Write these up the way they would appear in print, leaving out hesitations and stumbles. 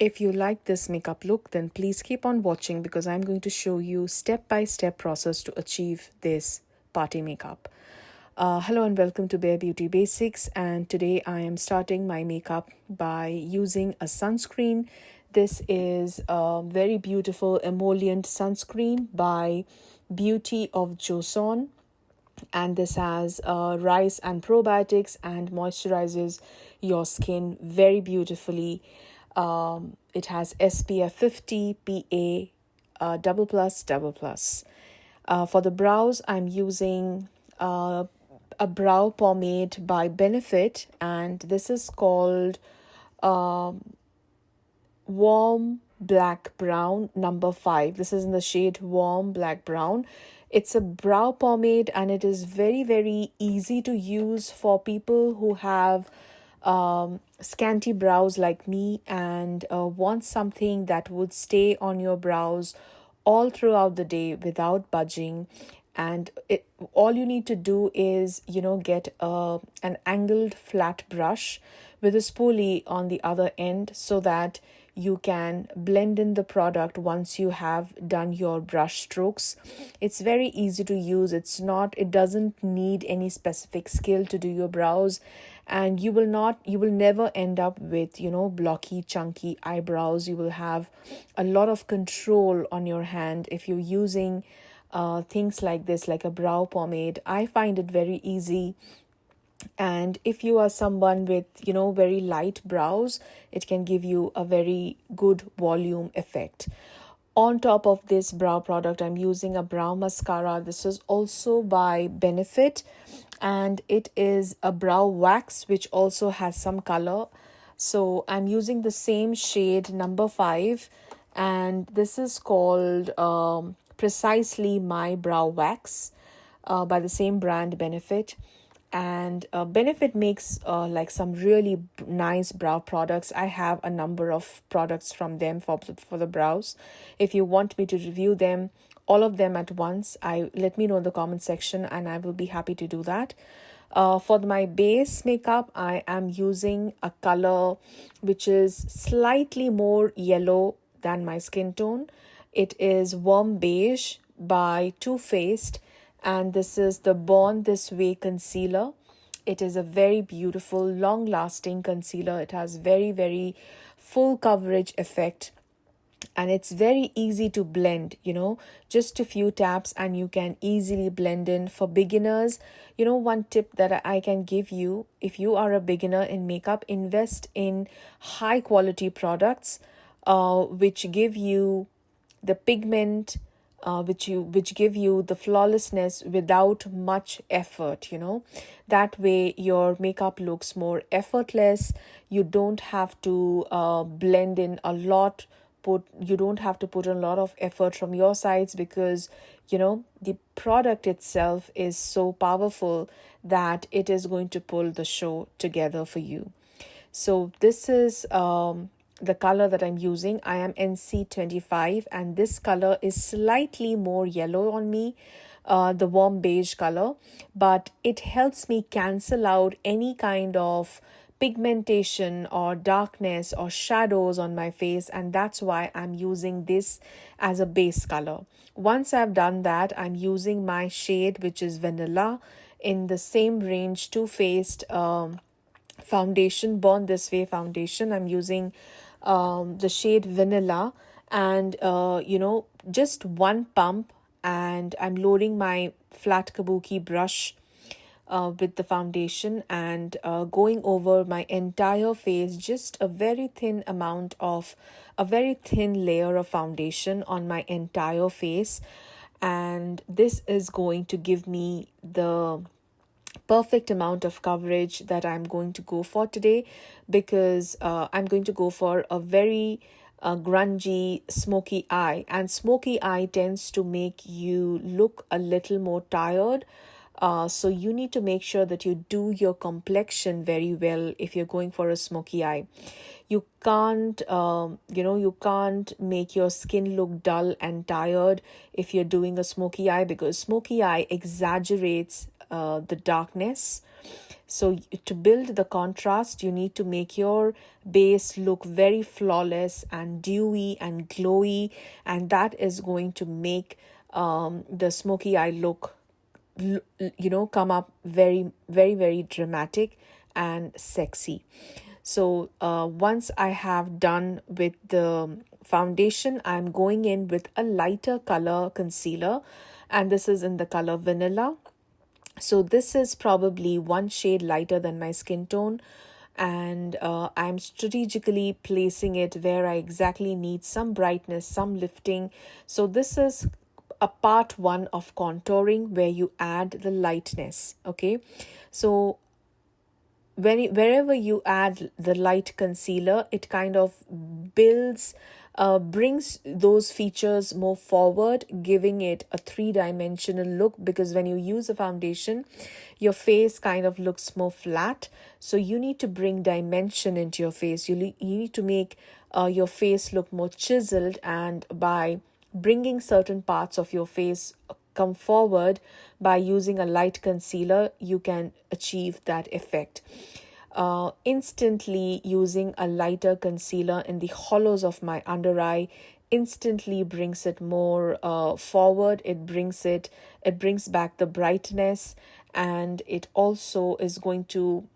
If you like this makeup look, then please keep on watching because I'm going to show you step-by-step process to achieve this party makeup. Hello and welcome to Bare Beauty Basics, and today I am starting my makeup by using a sunscreen. This is a very beautiful emollient sunscreen by Beauty of Joseon, and this has rice and probiotics and moisturizes your skin very beautifully. It has SPF 50 PA double plus double plus. For the brows, I'm using a brow pomade by Benefit, and this is called Warm Black Brown number 5. This is in the shade Warm Black Brown. It's a brow pomade and it is very, very easy to use for people who have scanty brows like me and want something that would stay on your brows all throughout the day without budging. And all you need to do is get an angled flat brush with a spoolie on the other end so that you can blend in the product once you have done your brush strokes. It's very easy to use. It doesn't need any specific skill to do your brows, and you will never end up with blocky chunky eyebrows. You will have a lot of control on your hand if you're using things like this, like a brow pomade. I find it very easy, and if you are someone with very light brows, it can give you a very good volume effect. On top of this brow product, I'm using a brow mascara. This is also by Benefit, and it is a brow wax which also has some color. So I'm using the same shade number 5, and this is called Precisely My Brow Wax by the same brand Benefit. And Benefit makes like some really nice brow products. I have a number of products from them for the brows. If you want me to review them, all of them at once, let me know in the comment section and I will be happy to do that. For my base makeup, I am using a color which is slightly more yellow than my skin tone. It is Warm Beige by Too Faced, and this is the Born This Way concealer. It is a very beautiful, long-lasting concealer. It has very, very full coverage effect, and it's very easy to blend. Just a few taps and you can easily blend in. For beginners, one tip that I can give you: if you are a beginner in makeup, invest in high quality products which give you the pigment, which give you the flawlessness without much effort. That way your makeup looks more effortless. You don't have to blend in a lot. You don't have to put a lot of effort from your sides, because the product itself is so powerful that it is going to pull the show together for you. So this is the color that I'm using. I am NC25, and this color is slightly more yellow on me, the warm beige color, but it helps me cancel out any kind of pigmentation or darkness or shadows on my face, and that's why I'm using this as a base color. Once I've done that, I'm using my shade, which is Vanilla, in the same range Too Faced foundation, Born This Way foundation. I'm using the shade Vanilla, and just one pump, and I'm loading my flat kabuki brush with the foundation and going over my entire face, just a very thin layer of foundation on my entire face. And this is going to give me the perfect amount of coverage that I'm going to go for today, because I'm going to go for a very grungy smoky eye, and smoky eye tends to make you look a little more tired. So you need to make sure that you do your complexion very well if you're going for a smoky eye. You can't make your skin look dull and tired if you're doing a smoky eye, because smoky eye exaggerates the darkness. So to build the contrast, you need to make your base look very flawless and dewy and glowy, and that is going to make the smoky eye look, come up very, very, very dramatic and sexy. So once I have done with the foundation, I'm going in with a lighter color concealer, and this is in the color Vanilla. So this is probably one shade lighter than my skin tone, and I'm strategically placing it where I exactly need some brightness, some lifting. So this is a part one of contouring where you add the lightness. Okay, so wherever you add the light concealer, it kind of builds, brings those features more forward, giving it a three-dimensional look, because when you use a foundation, your face kind of looks more flat. So you need to bring dimension into your face. You need to make your face look more chiseled, and by bringing certain parts of your face come forward by using a light concealer, you can achieve that effect. Instantly using a lighter concealer in the hollows of my under eye instantly brings it more forward. It brings back the brightness, and it also is going to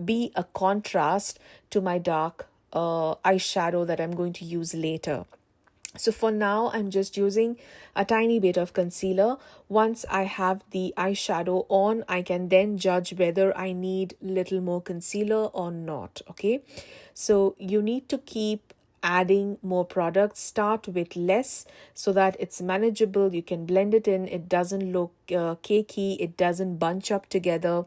be a contrast to my dark eyeshadow that I'm going to use later. So for now, I'm just using a tiny bit of concealer. Once I have the eyeshadow on, I can then judge whether I need little more concealer or not. Okay, so you need to keep adding more products. Start with less so that it's manageable. You can blend it in. It doesn't look cakey. It doesn't bunch up together,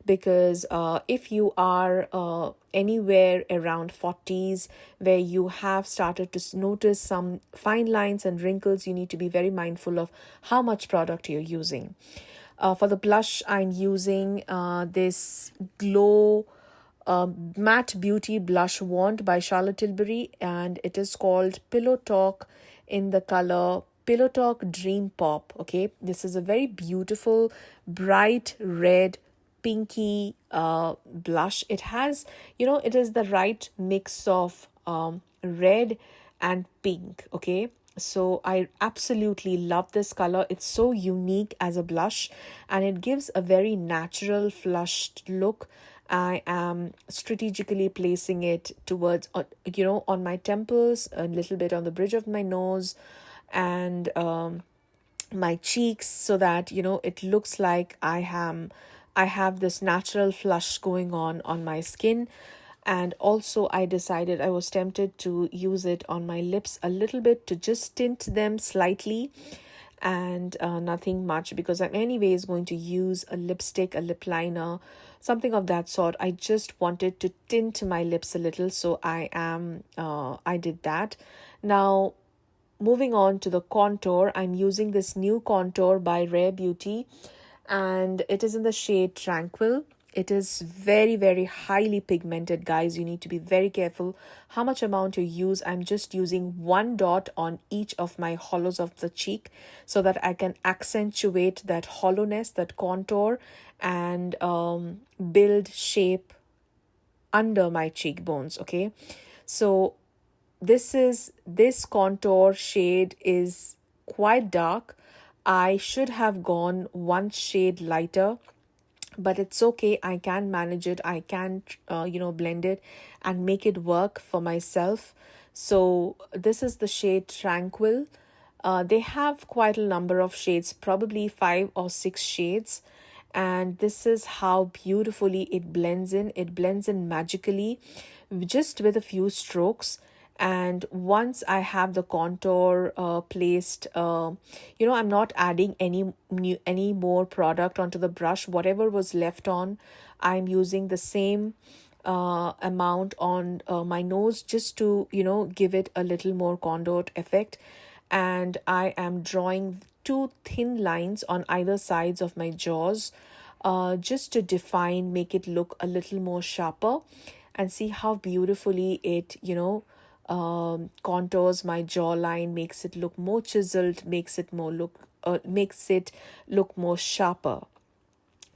because if you are anywhere around 40s, where you have started to notice some fine lines and wrinkles, you need to be very mindful of how much product you're using. For the blush, I'm using this Glow Matte Beauty Blush Wand by Charlotte Tilbury, and it is called Pillow Talk in the color Pillow Talk Dream Pop. Okay, this is a very beautiful, bright red, pinky blush. It has, it is the right mix of red and pink. Okay, so I absolutely love this color. It's so unique as a blush, and it gives a very natural flushed look. I am strategically placing it towards, on my temples, a little bit on the bridge of my nose, and my cheeks, so that it looks like I have this natural flush going on my skin. And also I decided, I was tempted to use it on my lips a little bit to just tint them slightly, and nothing much, because I'm anyways going to use a lipstick, a lip liner, something of that sort. I just wanted to tint my lips a little, so I did that. Now, moving on to the contour, I'm using this new contour by Rare Beauty, and it is in the shade Tranquil. It is very, very highly pigmented, guys. You need to be very careful how much amount you use. I'm just using one dot on each of my hollows of the cheek, so that I can accentuate that hollowness, that contour, and build shape under my cheekbones. Okay, so this contour shade is quite dark. I should have gone one shade lighter, but it's okay. I can manage it. I can blend it and make it work for myself. So this is the shade Tranquil. They have quite a number of shades, probably 5 or 6 shades, and this is how beautifully it blends in. It blends in magically, just with a few strokes. And once I have the contour placed, I'm not adding any more product onto the brush. Whatever was left on, I'm using the same amount on my nose, just to give it a little more contoured effect. And I am drawing two thin lines on either sides of my jaws, just to define, make it look a little more sharper, and see how beautifully it contours my jawline, makes it look more chiseled, makes it look more sharper.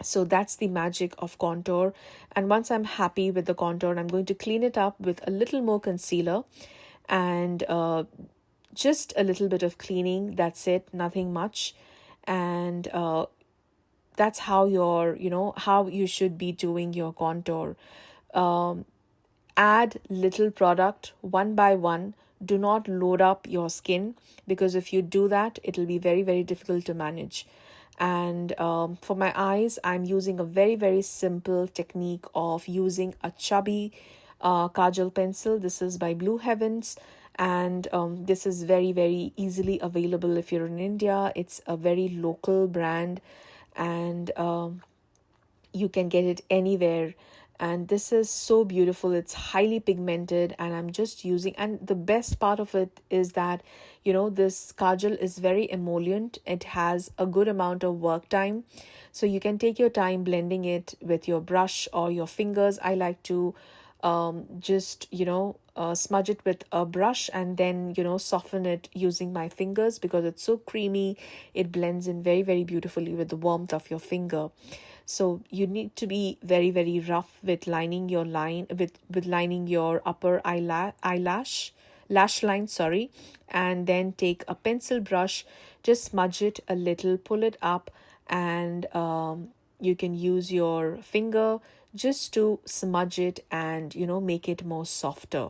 So that's the magic of contour. And once I'm happy with the contour, I'm going to clean it up with a little more concealer and just a little bit of cleaning. That's it, nothing much. And that's how how you should be doing your contour. Add little product one by one. Do not load up your skin, because if you do that, it'll be very, very difficult to manage. And for my eyes, I'm using a very, very simple technique of using a Chubby Kajal pencil. This is by Blue Heavens. And this is very, very easily available if you're in India. It's a very local brand, and you can get it anywhere. And this is so beautiful. It's highly pigmented, and I'm just using, and the best part of it is that this kajal is very emollient. It has a good amount of work time, so you can take your time blending it with your brush or your fingers. I like to just smudge it with a brush, and then soften it using my fingers, because it's so creamy. It blends in very, very beautifully with the warmth of your finger. So you need to be very, very rough with lining your line, with lining your upper lash line, sorry. And then take a pencil brush, just smudge it a little, pull it up, and you can use your finger just to smudge it and make it more softer.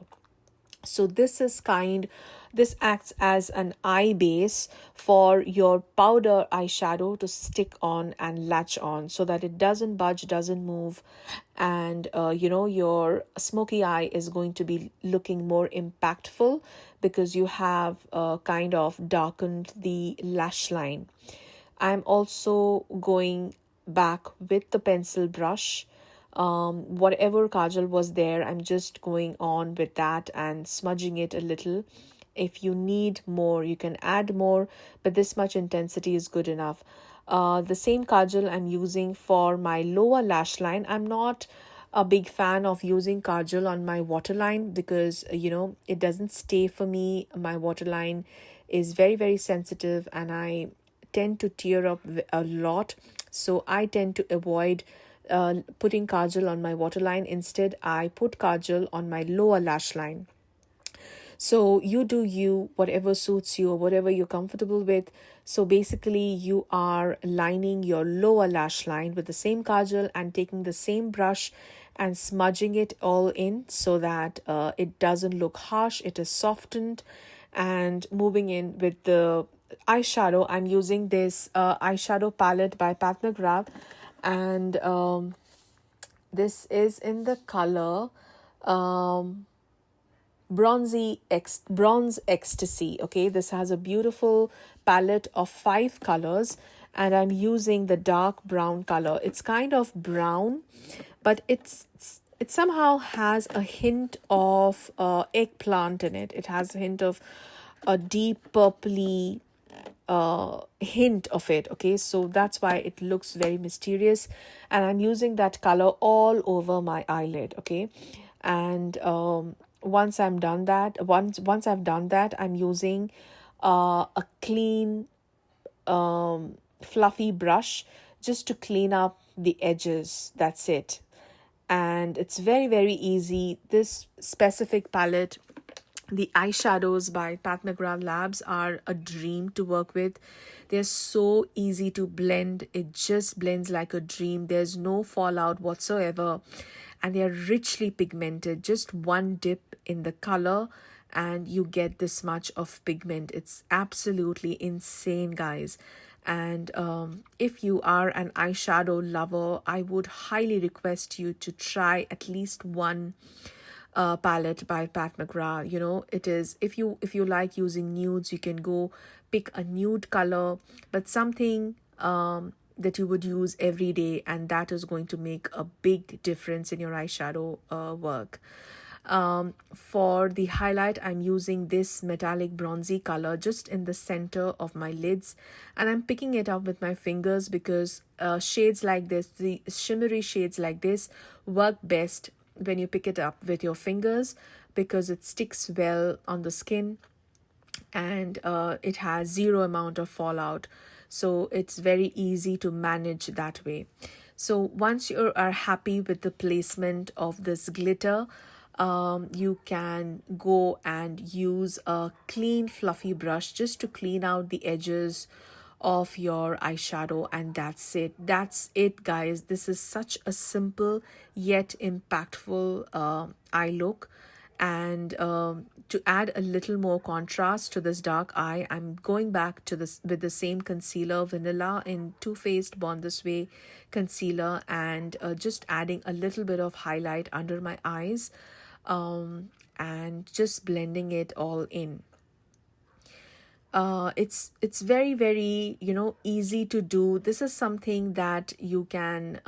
So this acts as an eye base for your powder eyeshadow to stick on and latch on, so that it doesn't budge, doesn't move, and your smoky eye is going to be looking more impactful, because you have kind of darkened the lash line. I'm also going back with the pencil brush. Whatever kajal was there, I'm just going on with that and smudging it a little. If you need more, you can add more, but this much intensity is good enough. The same kajal I'm using for my lower lash line. I'm not a big fan of using kajal on my waterline, because it doesn't stay for me. My waterline is very, very sensitive, and I tend to tear up a lot. So I tend to avoid putting kajal on my waterline. Instead, I put kajal on my lower lash line. So you do you, whatever suits you or whatever you're comfortable with. So basically, you are lining your lower lash line with the same kajal and taking the same brush and smudging it all in, so that it doesn't look harsh, it is softened. And moving in with the eyeshadow, I'm using this eyeshadow palette by Pat McGrath, and this is in the color bronze ecstasy. Okay, this has a beautiful palette of 5 colors, and I'm using the dark brown color. It's kind of brown, but it somehow has a hint of eggplant in it. It has a hint of a deep purpley hint of it. Okay, so that's why it looks very mysterious, and I'm using that color all over my eyelid. Okay, and once I've done that, I'm using a clean fluffy brush just to clean up the edges. That's it. And it's very, very easy. This specific palette, the eyeshadows by Pat McGrath Labs, are a dream to work with. They're so easy to blend. It just blends like a dream. There's no fallout whatsoever. And they're richly pigmented. Just one dip in the color and you get this much of pigment. It's absolutely insane, guys. And if you are an eyeshadow lover, I would highly request you to try at least one palette by Pat McGrath. It is, if you like using nudes, you can go pick a nude color, but something that you would use every day, and that is going to make a big difference in your eyeshadow work. For the highlight, I'm using this metallic bronzy color just in the center of my lids, and I'm picking it up with my fingers, because shades like this, the shimmery shades like this, work best when you pick it up with your fingers, because it sticks well on the skin, and it has zero amount of fallout, so it's very easy to manage that way. So once you are happy with the placement of this glitter, you can go and use a clean fluffy brush just to clean out the edges of your eyeshadow, and that's it, guys. This is such a simple yet impactful eye look. And to add a little more contrast to this dark eye, I'm going back to this with the same concealer, vanilla in Too Faced Born This Way concealer, and just adding a little bit of highlight under my eyes, and just blending it all in. It's very, very, easy to do. This is something that you can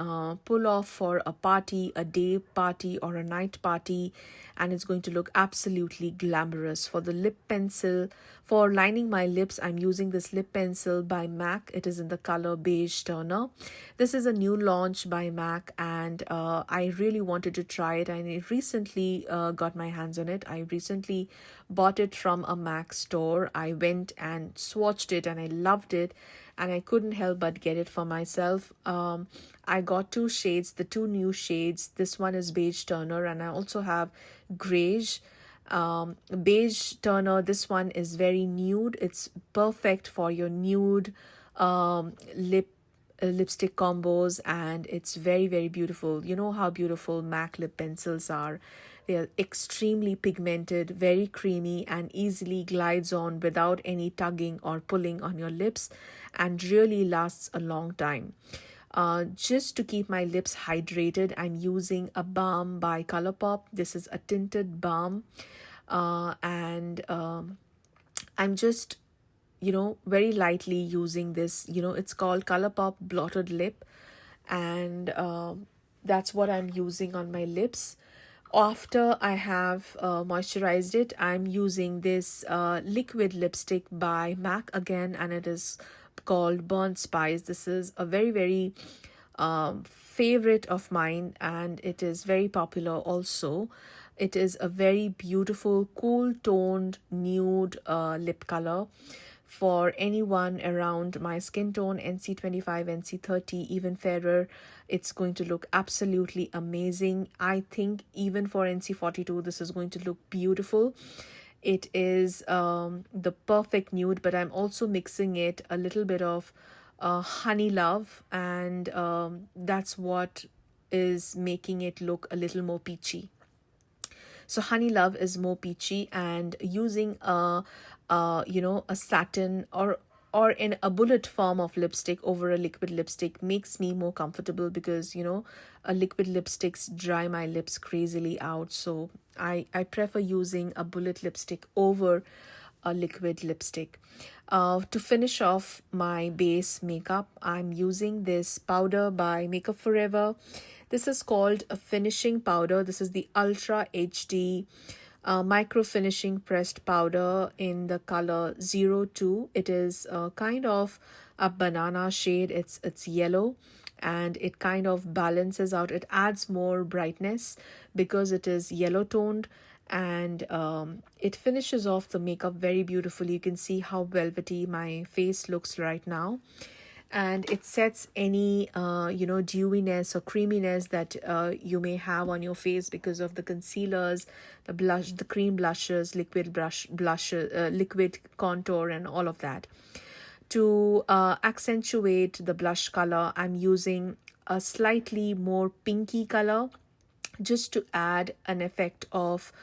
pull off for a party, a day party or a night party, and it's going to look absolutely glamorous. For the lip pencil, for lining my lips, I'm using this lip pencil by MAC. It is in the color Beige Toner. This is a new launch by MAC, and I really wanted to try it. I recently got my hands on it. I recently bought it from a MAC store. I went and swatched it and I loved it, and I couldn't help but get it for myself. I got two shades, the two new shades. This one is Beige Toner, and I also have Beige. Beige Toner, this one is very nude. It's perfect for your nude lipstick combos, and it's very, very beautiful. You know how beautiful MAC lip pencils are. They are extremely pigmented, very creamy, and easily glides on without any tugging or pulling on your lips, and really lasts a long time. Just to keep my lips hydrated, I'm using a balm by Colorpop. This is a tinted balm, and I'm just very lightly using this. It's called Colorpop Blotted Lip, and that's what I'm using on my lips. After I have moisturized it, I'm using this liquid lipstick by MAC again, and it is called Burnt Spice. This is a very, very favorite of mine, and it is very popular also. It is a very beautiful, cool toned nude lip color for anyone around my skin tone, NC25, NC30, even fairer. It's going to look absolutely amazing. I think even for NC42, this is going to look beautiful. It is the perfect nude, but I'm also mixing it a little bit of Honeylove, and that's what is making it look a little more peachy. So Honeylove is more peachy, and using a satin or in a bullet form of lipstick over a liquid lipstick makes me more comfortable, because a liquid lipsticks dry my lips crazily out. So I prefer using a bullet lipstick over a liquid lipstick. To finish off my base makeup, I'm using this powder by Makeup Forever. This is called a finishing powder. This is the Ultra HD micro finishing pressed powder in the color 02. It is kind of a banana shade. It's yellow, and it kind of balances out. It adds more brightness because it is yellow toned, and it finishes off the makeup very beautifully. You can see how velvety my face looks right now, and it sets any dewiness or creaminess that you may have on your face because of the concealers, the blush, the cream blushes, liquid contour, and all of that. To accentuate the blush color, I'm using a slightly more pinky color, just to add an effect of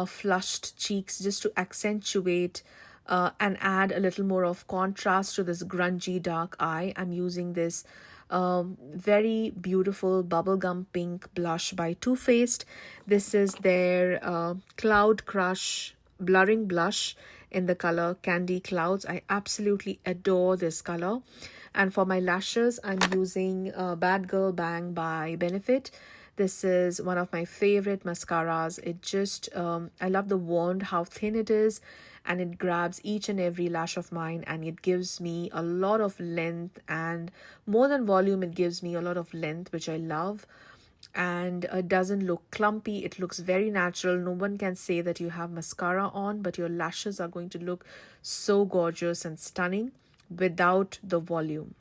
flushed cheeks, just to accentuate and add a little more of contrast to this grungy dark eye. I'm using this very beautiful bubblegum pink blush by Too Faced. This is their Cloud Crush blurring blush in the color Candy Clouds. I absolutely adore this color. And for my lashes, I'm using Bad Girl Bang by Benefit. This is one of my favorite mascaras. It just, I love the wand, how thin it is, and it grabs each and every lash of mine, and it gives me a lot of length, and more than volume, it gives me a lot of length, which I love. And it doesn't look clumpy. It looks very natural. No one can say that you have mascara on, but your lashes are going to look so gorgeous and stunning without the volume.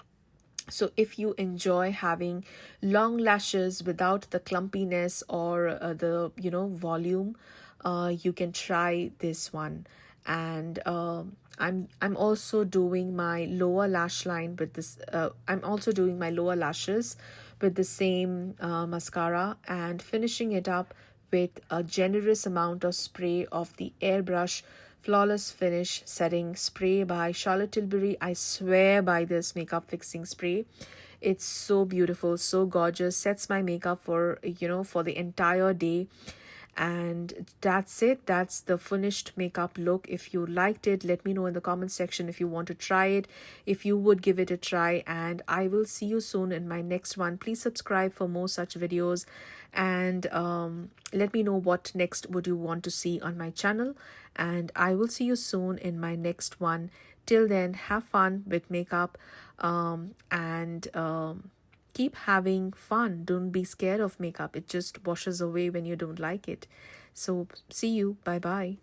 So if you enjoy having long lashes without the clumpiness or the volume, you can try this one. And I'm also doing my lower lash line with this. I'm also doing my lower lashes with the same mascara and finishing it up with a generous amount of spray of the Airbrush Flawless Finish Setting Spray by Charlotte Tilbury. I swear by this makeup fixing spray. It's so beautiful, so gorgeous, sets my makeup for for the entire day. And that's it. That's the finished makeup look. If you liked it, let me know in the comment section if you want to try it, if you would give it a try. And I will see you soon in my next one. Please subscribe for more such videos, and let me know what next would you want to see on my channel. And I will see you soon in my next one. Till then, have fun with makeup, and keep having fun. Don't be scared of makeup. It just washes away when you don't like it. So see you. Bye bye.